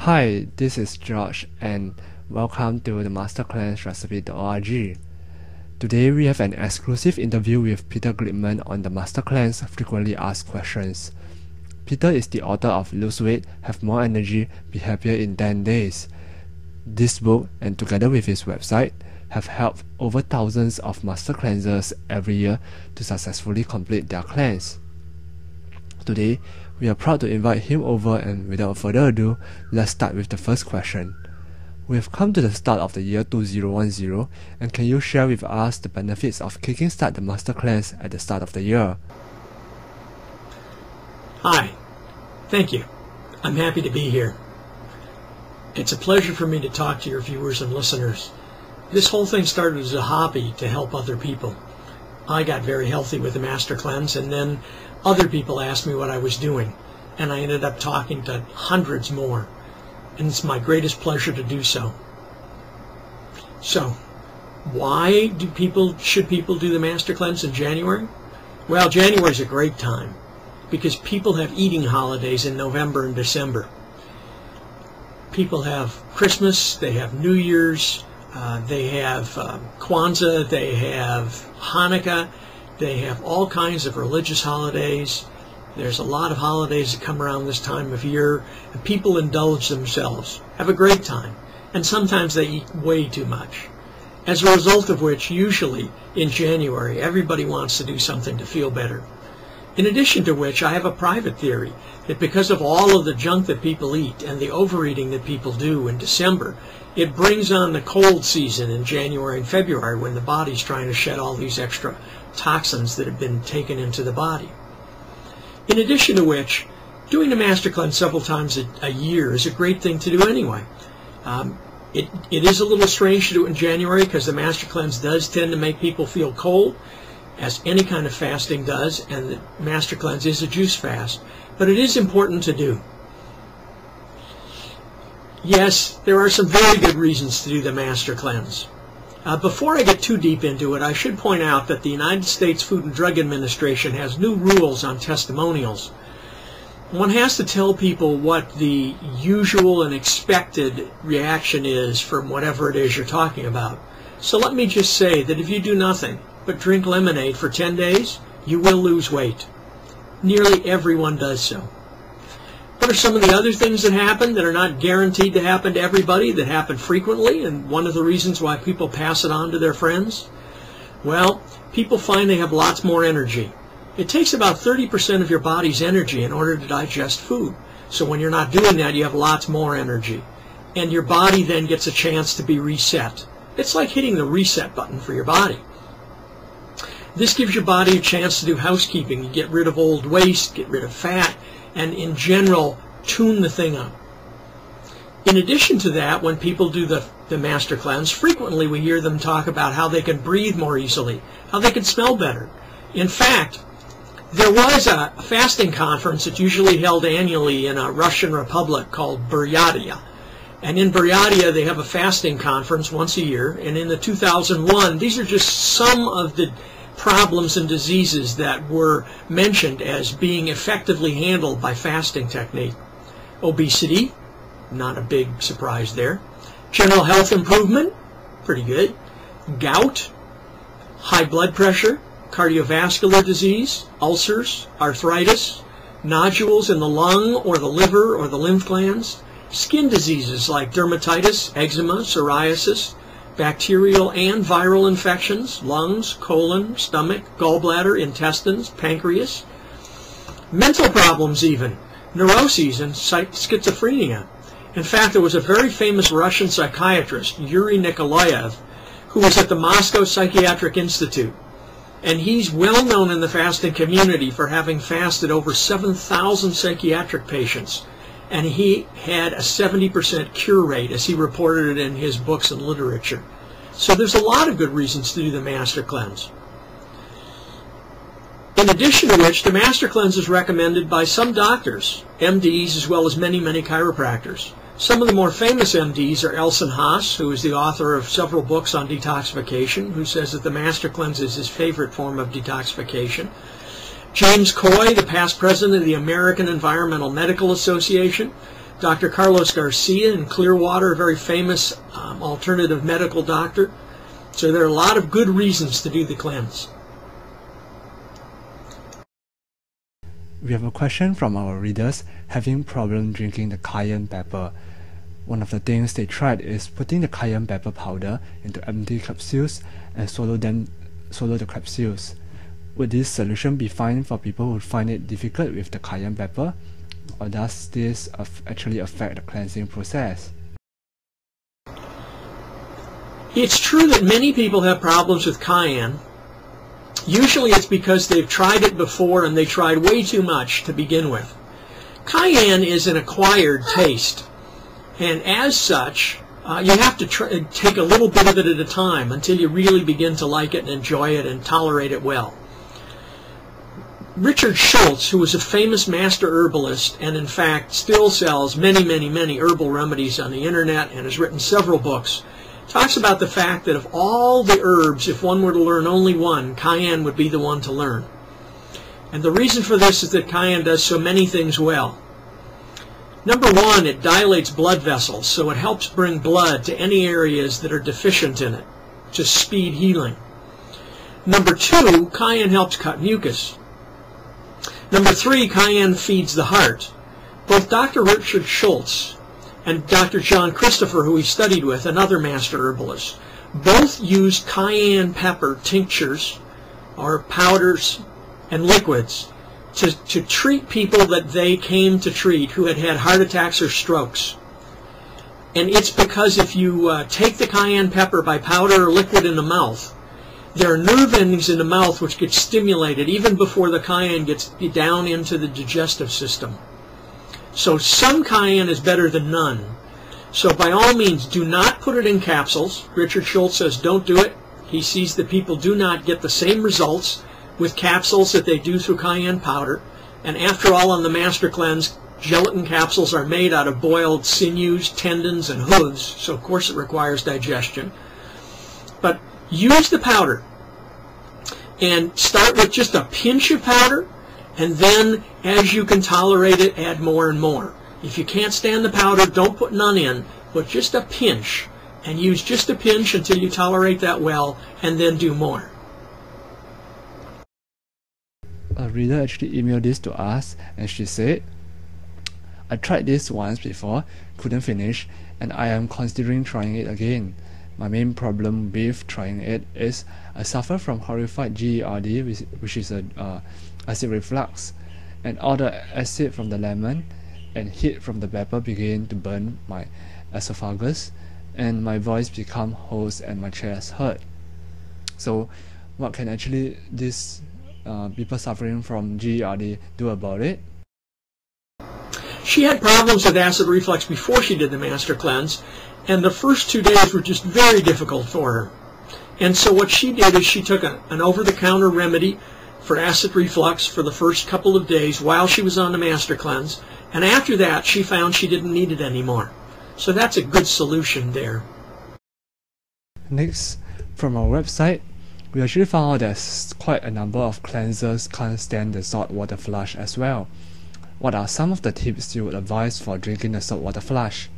Hi, this is George and welcome to the masterclassrecipe.org. Today we have an exclusive interview with Peter Glickman on the Masterclass Frequently Asked Questions. Peter is the author of Lose Weight, Have More Energy, Be Happier in 10 Days. This book, and together with his website, have helped over thousands of master cleansers every year to successfully complete their cleanse. Today, we are proud to invite him over, and without further ado, let's start with the first question. We have come to the start of the year 2010, and can you share with us the benefits of kicking start the master cleanse at the start of the year? Hi, thank you. I'm happy to be here. It's a pleasure for me to talk to your viewers and listeners. This whole thing started as a hobby to help other people. I got very healthy with the Master Cleanse, and then other people asked me what I was doing, and I ended up talking to hundreds more, and it's my greatest pleasure to do so. So, why should people do the Master Cleanse in January? Well, January is a great time because people have eating holidays in November and December. People have Christmas, they have New Year's, they have Kwanzaa, they have Hanukkah, they have all kinds of religious holidays. There's a lot of holidays that come around this time of year, and people indulge themselves, have a great time, and sometimes they eat way too much. As a result of which, usually in January, everybody wants to do something to feel better. In addition to which, I have a private theory that because of all of the junk that people eat and the overeating that people do in December, it brings on the cold season in January and February when the body's trying to shed all these extra toxins that have been taken into the body. In addition to which, doing a Master Cleanse several times a year is a great thing to do anyway. It is a little strange to do it in January because the Master Cleanse does tend to make people feel cold, as any kind of fasting does, and the Master Cleanse is a juice fast, but it is important to do. Yes, there are some very good reasons to do the Master Cleanse. Before I get too deep into it, I should point out that the United States Food and Drug Administration has new rules on testimonials. One has to tell people what the usual and expected reaction is from whatever it is you're talking about. So let me just say that if you do nothing but drink lemonade for 10 days, you will lose weight. Nearly everyone does so. What are some of the other things that happen that are not guaranteed to happen to everybody, that happen frequently, and one of the reasons why people pass it on to their friends? Well, people find they have lots more energy. It takes about 30% of your body's energy in order to digest food. So when you're not doing that, you have lots more energy. And your body then gets a chance to be reset. It's like hitting the reset button for your body. This gives your body a chance to do housekeeping. You get rid of old waste, get rid of fat, and in general, tune the thing up. In addition to that, when people do the Master Cleanse, frequently we hear them talk about how they can breathe more easily, how they can smell better. In fact, there was a fasting conference that's usually held annually in a Russian republic called Buryatia. And in Buryatia, they have a fasting conference once a year. And in the 2001, these are just some of the problems and diseases that were mentioned as being effectively handled by fasting technique. Obesity, not a big surprise there. General health improvement, pretty good. Gout, high blood pressure, cardiovascular disease, ulcers, arthritis, nodules in the lung or the liver or the lymph glands, skin diseases like dermatitis, eczema, psoriasis, bacterial and viral infections, lungs, colon, stomach, gallbladder, intestines, pancreas, mental problems even, neuroses and schizophrenia. In fact, there was a very famous Russian psychiatrist, Yuri Nikolaev, who was at the Moscow Psychiatric Institute. And he's well known in the fasting community for having fasted over 7,000 psychiatric patients. And he had a 70% cure rate, as he reported it in his books and literature. So there's a lot of good reasons to do the Master Cleanse. In addition to which, the Master Cleanse is recommended by some doctors, MDs, as well as many, many chiropractors. Some of the more famous MDs are Elson Haas, who is the author of several books on detoxification, who says that the Master Cleanse is his favorite form of detoxification. James Coy, the past president of the American Environmental Medical Association, Dr. Carlos Garcia in Clearwater, a very famous alternative medical doctor. So there are a lot of good reasons to do the cleanse. We have a question from our readers having problem drinking the cayenne pepper. One of the things they tried is putting the cayenne pepper powder into empty capsules and swallow the capsules. Would this solution be fine for people who find it difficult with the cayenne pepper, or does this actually affect the cleansing process? It's true that many people have problems with cayenne. Usually it's because they've tried it before and they tried way too much to begin with. Cayenne is an acquired taste, and as such, you have to take a little bit of it at a time until you really begin to like it and enjoy it and tolerate it well. Richard Schultz, who was a famous master herbalist and in fact still sells many herbal remedies on the internet and has written several books, talks about the fact that of all the herbs, if one were to learn only one, cayenne would be the one to learn. And the reason for this is that cayenne does so many things well. Number one, it dilates blood vessels, so it helps bring blood to any areas that are deficient in it, to speed healing. Number two, cayenne helps cut mucus. Number three, cayenne feeds the heart. Both Dr. Richard Schultz and Dr. John Christopher, who he studied with, another master herbalist, both used cayenne pepper tinctures or powders and liquids to treat people that they came to treat who had had heart attacks or strokes. And it's because if you take the cayenne pepper by powder or liquid in the mouth, there are nerve endings in the mouth which get stimulated even before the cayenne gets down into the digestive system. So some cayenne is better than none. So by all means, do not put it in capsules. Richard Schultz says don't do it. He sees that people do not get the same results with capsules that they do through cayenne powder. And after all, on the Master Cleanse, gelatin capsules are made out of boiled sinews, tendons, and hooves. So of course it requires digestion. But use the powder and start with just a pinch of powder, and then as you can tolerate it, add more and more. If you can't stand the powder, don't put none in, but just a pinch, and use just a pinch until you tolerate that well, and then do more. A reader actually emailed this to us, and she said, I tried this once before, couldn't finish, and I am considering trying it again. My main problem with trying it is I suffer from horrified GERD, which is acid reflux, and all the acid from the lemon and heat from the pepper began to burn my esophagus, and my voice become hoarse and my chest hurt. So what can actually these people suffering from GERD do about it? She had problems with acid reflux before she did the Master Cleanse, and the first 2 days were just very difficult for her. And so what she did is she took an over-the-counter remedy for acid reflux for the first couple of days while she was on the Master Cleanse, and after that she found she didn't need it anymore. So that's a good solution there. Next, from our website, we actually found out there's quite a number of cleansers can't stand the salt water flush as well. What are some of the tips you would advise for drinking the salt water flush?